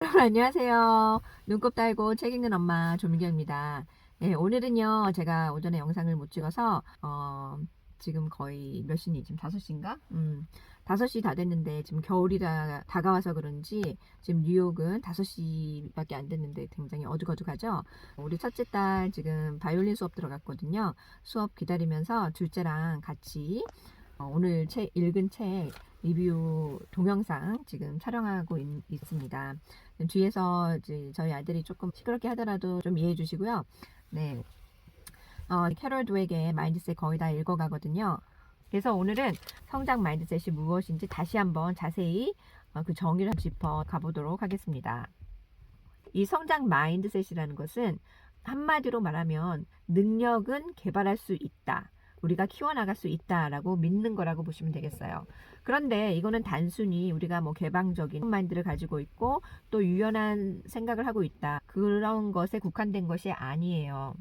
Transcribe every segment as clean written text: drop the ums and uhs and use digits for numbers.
안녕하세요. 눈곱 달고 책 읽는 엄마 조민경입니다. 예, 오늘은요, 제가 오전에 영상을 못 찍어서, 지금 거의 몇 시니? 지금 5시인가? 5시 다 됐는데, 지금 겨울이 다가와서 그런지, 지금 뉴욕은 5시밖에 안 됐는데 굉장히 어둑어둑하죠? 우리 첫째 딸 지금 바이올린 수업 들어갔거든요. 수업 기다리면서 둘째랑 같이 오늘 읽은 책 리뷰 동영상 지금 촬영하고 있습니다. 뒤에서 이제 저희 아들이 조금 시끄럽게 하더라도 좀 이해해 주시고요. 네. 캐럴 드웨이의 마인드셋 거의 다 읽어가거든요. 그래서 오늘은 성장 마인드셋이 무엇인지 다시 한번 자세히 그 정의를 짚어 가보도록 하겠습니다. 이 성장 마인드셋이라는 것은 한마디로 말하면 능력은 개발할 수 있다. 우리가 키워나갈 수 있다라고 믿는 거라고 보시면 되겠어요. 그런데 이거는 단순히 우리가 뭐 개방적인 마인드를 가지고 있고 또 유연한 생각을 하고 있다. 그런 것에 국한된 것이 아니에요.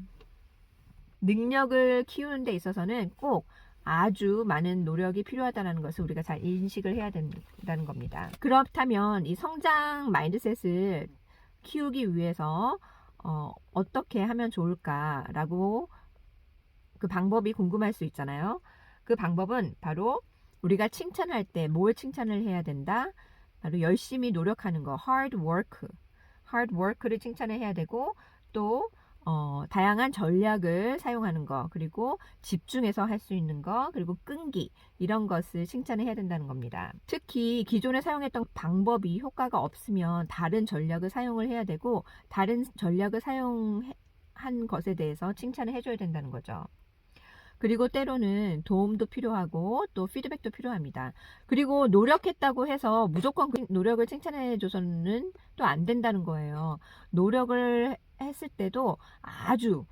능력을 키우는 데 있어서는 꼭 아주 많은 노력이 필요하다는 것을 우리가 잘 인식을 해야 된다는 겁니다. 그렇다면 이 성장 마인드셋을 키우기 위해서 어떻게 하면 좋을까라고 그 방법이 궁금할 수 있잖아요. 그 방법은 바로 우리가 칭찬할 때 뭘 칭찬을 해야 된다? 바로 열심히 노력하는 거, hard work를 칭찬을 해야 되고 또 다양한 전략을 사용하는 거, 그리고 집중해서 할 수 있는 거, 그리고 끈기 이런 것을 칭찬을 해야 된다는 겁니다. 특히 기존에 사용했던 방법이 효과가 없으면 다른 전략을 사용을 해야 되고 다른 전략을 사용한 것에 대해서 칭찬을 해줘야 된다는 거죠. 그리고 때로는 도움도 필요하고 또 피드백도 필요합니다. 그리고 노력했다고 해서 무조건 그 노력을 칭찬해줘서는 또 안 된다는 거예요. 노력을 했을 때도 아주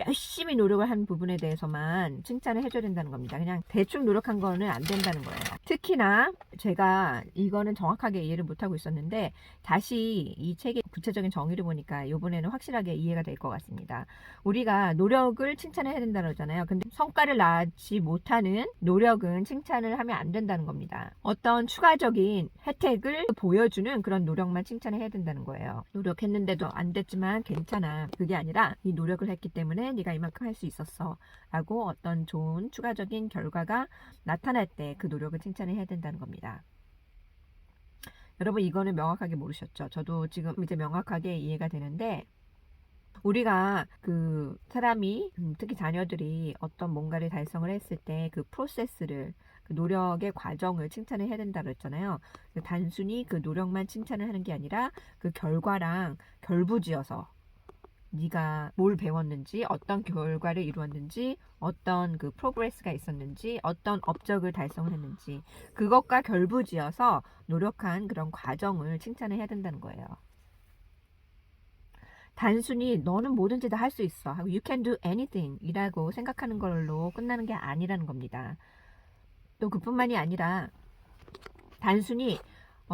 열심히 노력을 한 부분에 대해서만 칭찬을 해줘야 된다는 겁니다. 그냥 대충 노력한 거는 안 된다는 거예요. 특히나 제가 이거는 정확하게 이해를 못하고 있었는데 다시 이 책의 구체적인 정의를 보니까 이번에는 확실하게 이해가 될 것 같습니다. 우리가 노력을 칭찬을 해야 된다고 하잖아요. 근데 성과를 낳지 못하는 노력은 칭찬을 하면 안 된다는 겁니다. 어떤 추가적인 혜택을 보여주는 그런 노력만 칭찬을 해야 된다는 거예요. 노력했는데도 안 됐지만 괜찮아. 그게 아니라 이 노력을 했기 때문에 네가 이만큼 할 수 있었어 라고 어떤 좋은 추가적인 결과가 나타날 때 그 노력을 칭찬을 해야 된다는 겁니다. 여러분 이거는 명확하게 모르셨죠? 저도 지금 이제 명확하게 이해가 되는데 우리가 그 사람이 특히 자녀들이 어떤 뭔가를 달성을 했을 때 그 프로세스를 그 노력의 과정을 칭찬을 해야 된다고 했잖아요. 단순히 그 노력만 칭찬을 하는 게 아니라 그 결과랑 결부지어서 네가 뭘 배웠는지, 어떤 결과를 이루었는지, 어떤 그 프로그레스가 있었는지, 어떤 업적을 달성했는지 그것과 결부지어서 노력한 그런 과정을 칭찬을 해야 된다는 거예요. 단순히 너는 뭐든지 다 할 수 있어 하고 you can do anything 이라고 생각하는 걸로 끝나는 게 아니라는 겁니다. 또 그뿐만이 아니라 단순히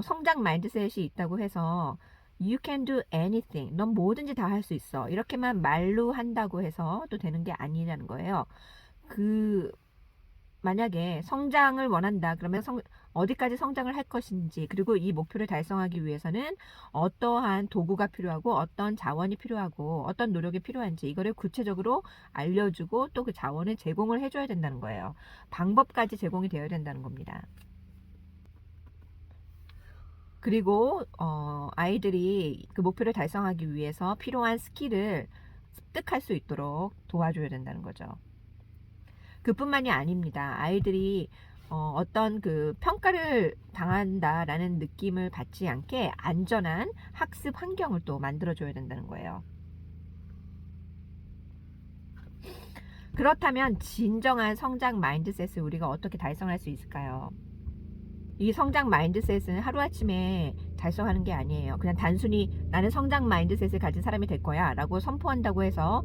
성장 마인드셋이 있다고 해서 you can do anything 넌 뭐든지 다 할 수 있어 이렇게만 말로 한다고 해서 또 되는 게 아니라는 거예요. 만약에 성장을 원한다 그러면 어디까지 성장을 할 것인지 그리고 이 목표를 달성하기 위해서는 어떠한 도구가 필요하고 어떤 자원이 필요하고 어떤 노력이 필요한지 이거를 구체적으로 알려주고 또 그 자원을 제공을 해줘야 된다는 거예요. 방법까지 제공이 되어야 된다는 겁니다. 그리고 아이들이 그 목표를 달성하기 위해서 필요한 스킬을 습득할 수 있도록 도와줘야 된다는 거죠. 그뿐만이 아닙니다. 아이들이 어떤 그 평가를 당한다라는 느낌을 받지 않게 안전한 학습 환경을 또 만들어줘야 된다는 거예요. 그렇다면 진정한 성장 마인드셋을 우리가 어떻게 달성할 수 있을까요? 이 성장 마인드셋은 하루아침에 달성하는 게 아니에요. 그냥 단순히 나는 성장 마인드셋을 가진 사람이 될 거야 라고 선포한다고 해서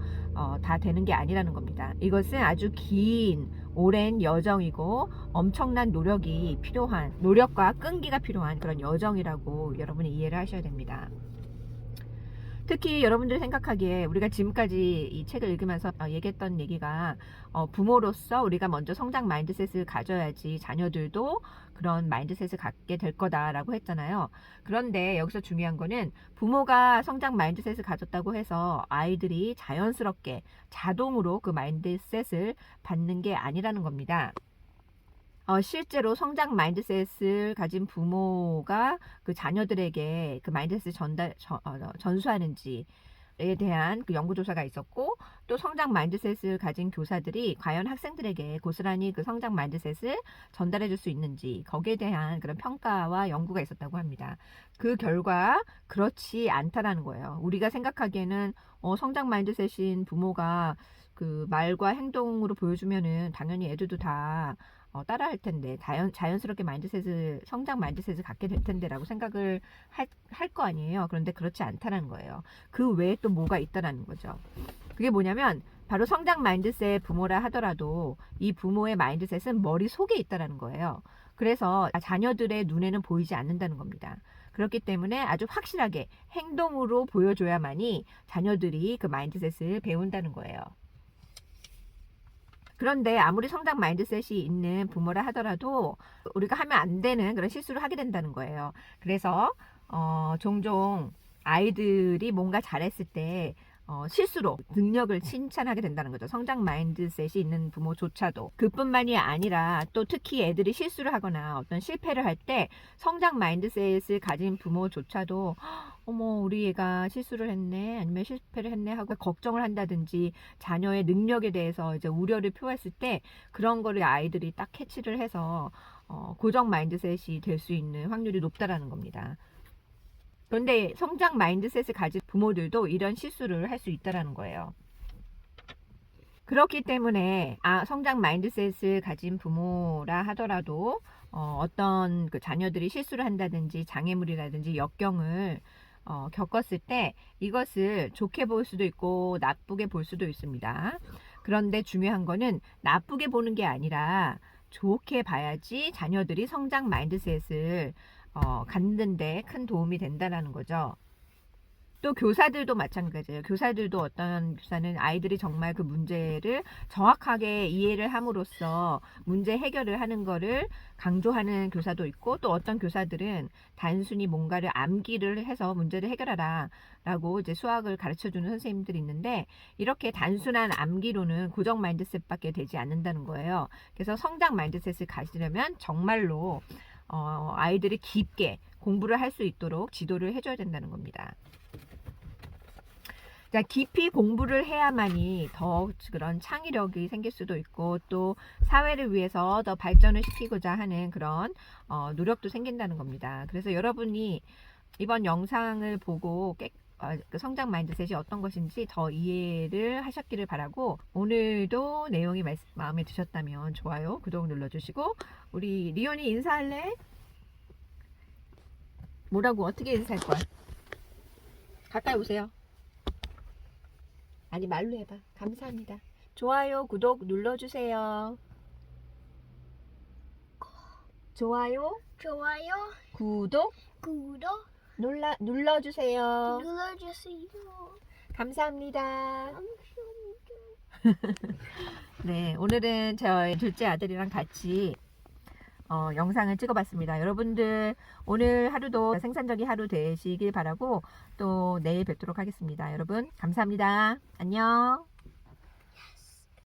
다 되는 게 아니라는 겁니다. 이것은 아주 긴 오랜 여정이고 엄청난 노력이 필요한 노력과 끈기가 필요한 그런 여정이라고 여러분이 이해를 하셔야 됩니다. 특히 여러분들이 생각하기에 우리가 지금까지 이 책을 읽으면서 얘기했던 얘기가 부모로서 우리가 먼저 성장 마인드셋을 가져야지 자녀들도 그런 마인드셋을 갖게 될 거다라고 했잖아요. 그런데 여기서 중요한 거는 부모가 성장 마인드셋을 가졌다고 해서 아이들이 자연스럽게 자동으로 그 마인드셋을 받는 게 아니라는 겁니다. 실제로 성장 마인드셋을 가진 부모가 그 자녀들에게 그 마인드셋을 전수하는지에 대한 그 연구조사가 있었고, 또 성장 마인드셋을 가진 교사들이 과연 학생들에게 고스란히 그 성장 마인드셋을 전달해 줄 수 있는지, 거기에 대한 그런 평가와 연구가 있었다고 합니다. 그 결과 그렇지 않다라는 거예요. 우리가 생각하기에는 성장 마인드셋인 부모가 그 말과 행동으로 보여주면은 당연히 애들도 다 따라할 텐데, 자연스럽게 성장 마인드셋을 갖게 될 텐데라고 생각을 할 거 아니에요. 그런데 그렇지 않다는 거예요. 그 외에 또 뭐가 있다라는 거죠. 그게 뭐냐면 바로 성장 마인드셋 부모라 하더라도 이 부모의 마인드셋은 머릿속에 있다라는 거예요. 그래서 자녀들의 눈에는 보이지 않는다는 겁니다. 그렇기 때문에 아주 확실하게 행동으로 보여줘야만이 자녀들이 그 마인드셋을 배운다는 거예요. 그런데 아무리 성장 마인드셋이 있는 부모라 하더라도 우리가 하면 안 되는 그런 실수를 하게 된다는 거예요. 그래서 종종 아이들이 뭔가 잘했을 때 실수로 능력을 칭찬하게 된다는 거죠. 성장 마인드셋이 있는 부모조차도. 그뿐만이 아니라 또 특히 애들이 실수를 하거나 어떤 실패를 할 때 성장 마인드셋을 가진 부모조차도 어머, 우리 애가 실수를 했네, 아니면 실패를 했네 하고 걱정을 한다든지, 자녀의 능력에 대해서 이제 우려를 표했을 때 그런 거를 아이들이 딱 캐치를 해서 고정 마인드셋이 될 수 있는 확률이 높다라는 겁니다. 그런데 성장 마인드셋을 가진 부모들도 이런 실수를 할 수 있다라는 거예요. 그렇기 때문에 성장 마인드셋을 가진 부모라 하더라도 어떤 그 자녀들이 실수를 한다든지 장애물이라든지 역경을 겪었을 때 이것을 좋게 볼 수도 있고 나쁘게 볼 수도 있습니다. 그런데 중요한 거는 나쁘게 보는 게 아니라 좋게 봐야지 자녀들이 성장 마인드셋을 갖는데 큰 도움이 된다는 거죠. 또 교사들도 마찬가지예요. 교사들도 어떤 교사는 아이들이 정말 그 문제를 정확하게 이해를 함으로써 문제 해결을 하는 거를 강조하는 교사도 있고, 또 어떤 교사들은 단순히 뭔가를 암기를 해서 문제를 해결하라 라고 이제 수학을 가르쳐 주는 선생님들이 있는데, 이렇게 단순한 암기로는 고정 마인드셋밖에 되지 않는다는 거예요. 그래서 성장 마인드셋을 가지려면 정말로 아이들이 깊게 공부를 할 수 있도록 지도를 해줘야 된다는 겁니다. 자, 깊이 공부를 해야만이 더 그런 창의력이 생길 수도 있고, 또 사회를 위해서 더 발전을 시키고자 하는 그런 노력도 생긴다는 겁니다. 그래서 여러분이 이번 영상을 보고 그 성장 마인드셋이 어떤 것인지 더 이해를 하셨기를 바라고, 오늘도 내용이 마음에 드셨다면 좋아요, 구독 눌러주시고, 우리 리온이 인사할래? 뭐라고, 어떻게 인사할 거야? 가까이 오세요. 아니, 말로 해봐. 감사합니다. 좋아요, 구독 눌러주세요. 좋아요, 구독 눌러주세요. 감사합니다. 네, 오늘은 저희 둘째 아들이랑 같이 영상을 찍어봤습니다. 여러분들 오늘 하루도 생산적인 하루 되시길 바라고, 또 내일 뵙도록 하겠습니다. 여러분 감사합니다. 안녕.